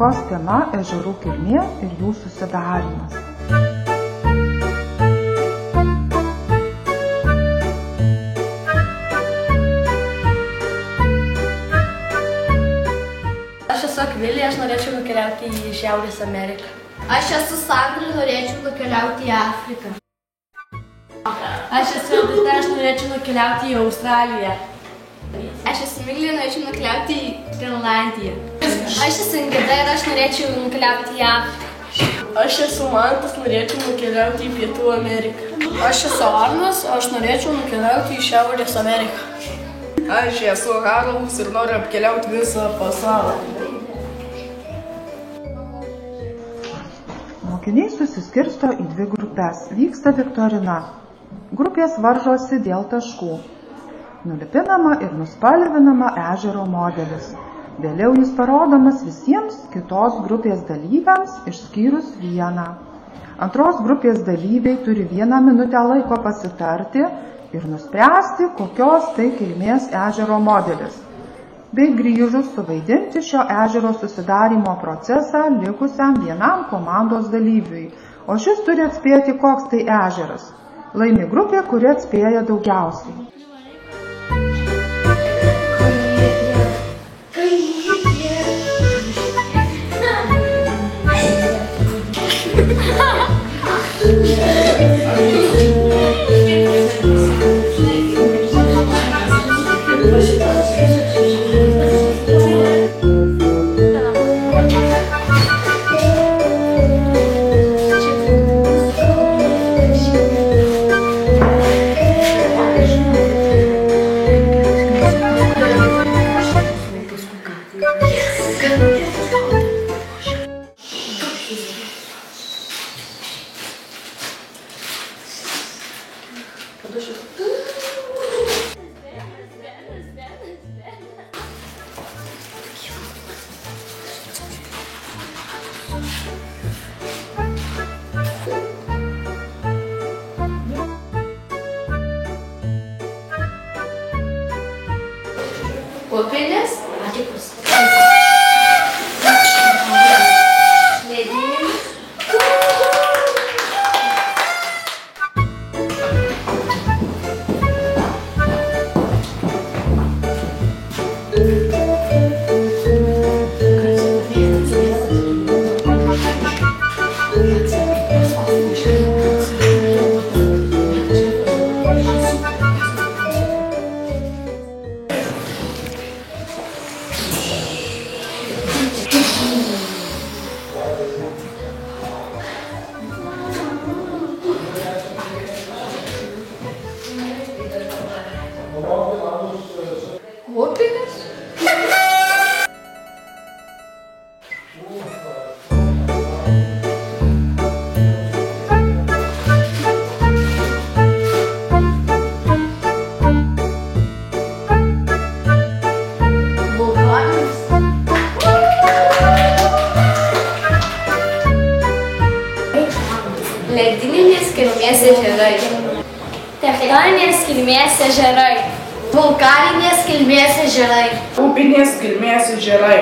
kurios tema ežerų kilmė ir jų susidarimas. Aš esu Akvilė, aš norėčiau nukeliauti į Šiaurės Ameriką. Aš esu Sandra, norėčiau nukeliauti į Afriką. Aš esu Edita, aš norėčiau nukeliauti į Australiją. Aš esu Miglė, norėčiau nukeliauti į Grenlandiją. Aš esu Ingida ir aš norėčiau nukeliauti į Afriką. Aš esu Mantas, norėčiau nukeliauti į Pietų Ameriką. Aš esu Arnas, aš norėčiau nukeliauti į Šiaurės Ameriką. Aš esu Haroldas ir noriu apkeliauti visą pasaulį. Mokiniai susiskirsto į dvi grupės. Vyksta viktorina. Grupės varžosi dėl taškų. Nulipinama ir nuspalvinama ežero modelis. Vėliau jis parodomas visiems kitos grupės dalyviams išskyrus vieną. Antros grupės dalyviai turi 1 minutę laiko pasitarti ir nuspręsti, kokios tai kilmės ežero modelis, bei grįžus suvaidinti šio ežero susidarymo procesą likusiam vienam komandos dalyviui, o šis turi atspėti, koks tai ežeras. Laimi grupė, kuri atspėja daugiausiai. Upinės, atipus. Ledinis. Upinės. Vulkanas. Ledyninės kilmės ežerai. Tektoninės kilmės ežerai. Vulkaninės kilmės ežerai. Upinės kilmės ežerai.